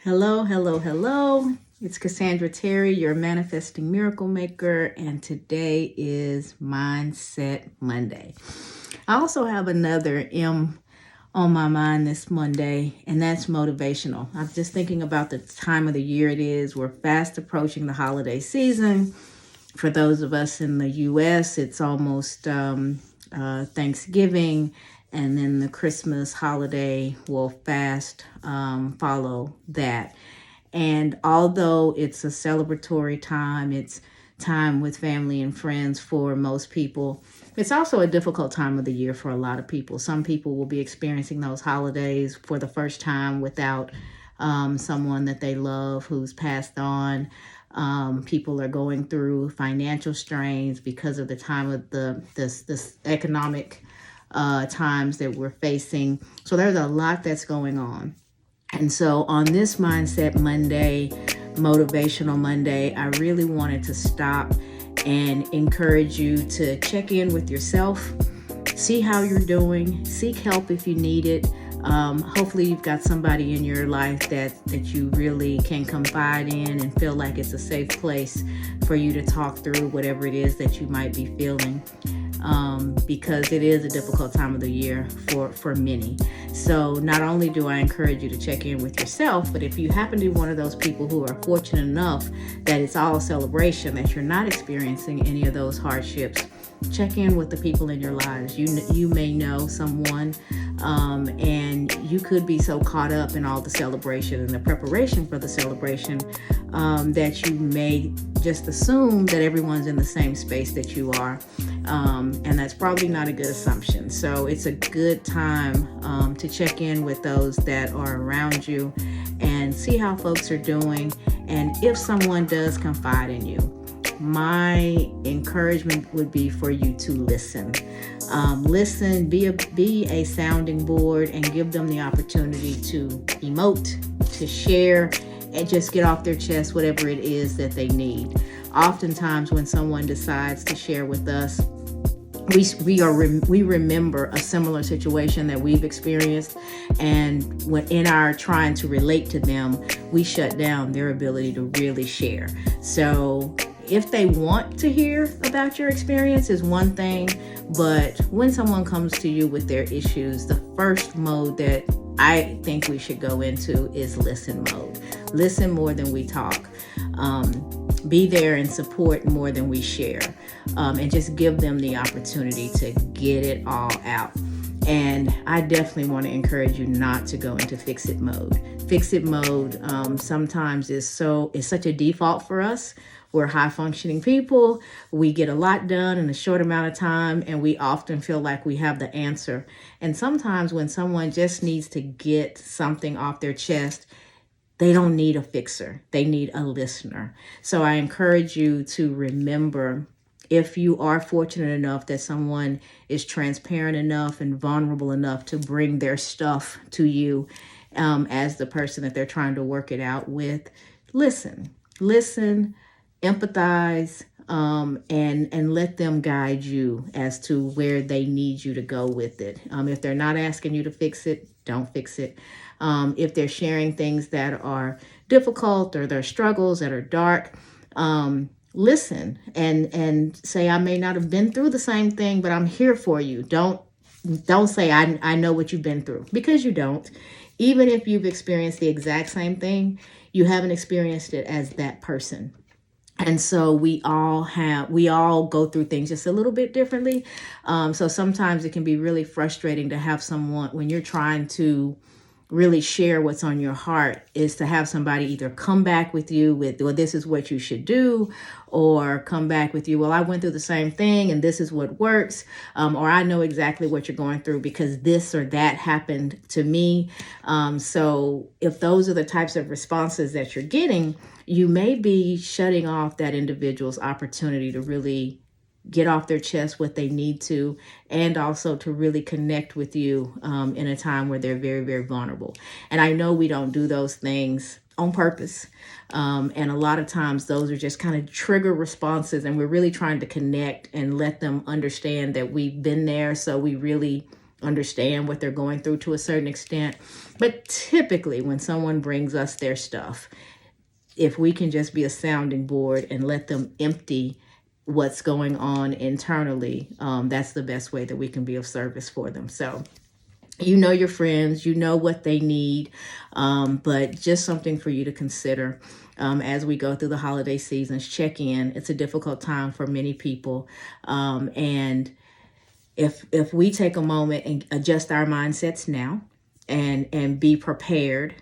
Hello, hello, hello. It's Cassandra Terry, your manifesting miracle maker, and today is Mindset Monday. I also have another M on my mind this Monday, and that's motivational. I'm just thinking about the time of the year it is. We're fast approaching the holiday season. For those of us in the U.S., it's almost Thanksgiving, and then the Christmas holiday will fast follow that. And although it's a celebratory time, it's time with family and friends for most people, it's also a difficult time of the year for a lot of people. Some people will be experiencing those holidays for the first time without someone that they love who's passed on. People are going through financial strains because of the time of this economic times that we're facing. So there's a lot that's going on. And so on this Mindset Monday, Motivational Monday, I really wanted to stop and encourage you to check in with yourself, see how you're doing, seek help if you need it. Hopefully you've got somebody in your life that you really can confide in and feel like it's a safe place for you to talk through whatever it is that you might be feeling. Because it is a difficult time of the year for many. So not only do I encourage you to check in with yourself, but if you happen to be one of those people who are fortunate enough that it's all celebration, that you're not experiencing any of those hardships, check in with the people in your lives. You may know someone, and you could be so caught up in all the celebration and the preparation for the celebration that you may just assume that everyone's in the same space that you are. And that's probably not a good assumption. So it's a good time to check in with those that are around you and see how folks are doing. And if someone does confide in you, my encouragement would be for you to listen. Listen, be a sounding board, and give them the opportunity to emote, to share, and just get off their chest whatever it is that they need. Oftentimes when someone decides to share with us, we remember a similar situation that we've experienced, and when in our trying to relate to them, we shut down their ability to really share. So if they want to hear about your experience is one thing, but when someone comes to you with their issues, the first mode that I think we should go into is listen mode. Listen more than we talk. Be there and support more than we share, and just give them the opportunity to get it all out. And I definitely want to encourage you not to go into fix-it mode. Fix-it mode sometimes is such a default for us. We're high-functioning people. We get a lot done in a short amount of time, and we often feel like we have the answer. And sometimes when someone just needs to get something off their chest, they don't need a fixer. They need a listener. So I encourage you to remember, if you are fortunate enough that someone is transparent enough and vulnerable enough to bring their stuff to you as the person that they're trying to work it out with, listen, empathize, and let them guide you as to where they need you to go with it. If they're not asking you to fix it, don't fix it. If they're sharing things that are difficult or their struggles that are dark, listen and say, I may not have been through the same thing, but I'm here for you. Don't say I know what you've been through, because you don't. Even if you've experienced the exact same thing, you haven't experienced it as that person. And so we all go through things just a little bit differently. So sometimes it can be really frustrating to have someone, when you're trying to really share what's on your heart, is to have somebody either come back with you with, well, this is what you should do, or come back with you, well, I went through the same thing and this is what works, or I know exactly what you're going through because this or that happened to me. So if those are the types of responses that you're getting, you may be shutting off that individual's opportunity to really get off their chest what they need to, and also to really connect with you in a time where they're very, very vulnerable. And I know we don't do those things on purpose. And a lot of times those are just kind of trigger responses, and we're really trying to connect and let them understand that we've been there. So we really understand what they're going through to a certain extent. But typically when someone brings us their stuff, if we can just be a sounding board and let them empty what's going on internally, that's the best way that we can be of service for them. So you know your friends, you know what they need, but just something for you to consider as we go through the holiday seasons. Check in. It's a difficult time for many people, and if we take a moment and adjust our mindsets now and be prepared,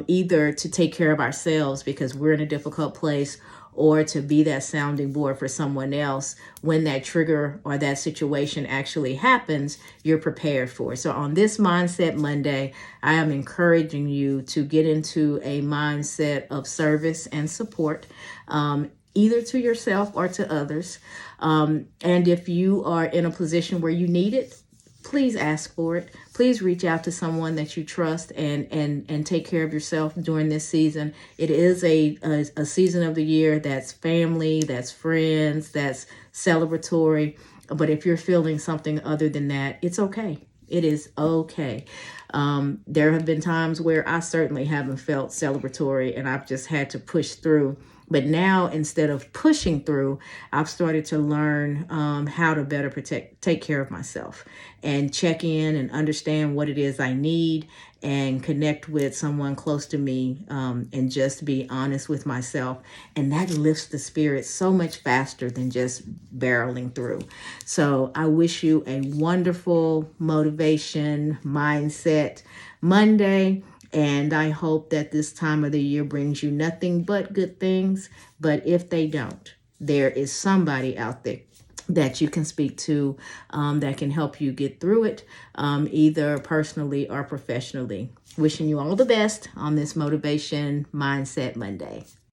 either to take care of ourselves because we're in a difficult place, or to be that sounding board for someone else when that trigger or that situation actually happens, you're prepared for it. So on this Mindset Monday, I am encouraging you to get into a mindset of service and support, either to yourself or to others. And if you are in a position where you need it, please ask for it. Please reach out to someone that you trust and take care of yourself during this season. It is a season of the year that's family, that's friends, that's celebratory. But if you're feeling something other than that, it's okay. It is okay. There have been times where I certainly haven't felt celebratory and I've just had to push through. But now, instead of pushing through, I've started to learn how to better take care of myself and check in and understand what it is I need and connect with someone close to me, and just be honest with myself. And that lifts the spirit so much faster than just barreling through. So I wish you a wonderful motivation mindset Monday. And I hope that this time of the year brings you nothing but good things. But if they don't, there is somebody out there that you can speak to, that can help you get through it, either personally or professionally. Wishing you all the best on this Motivation Mindset Monday.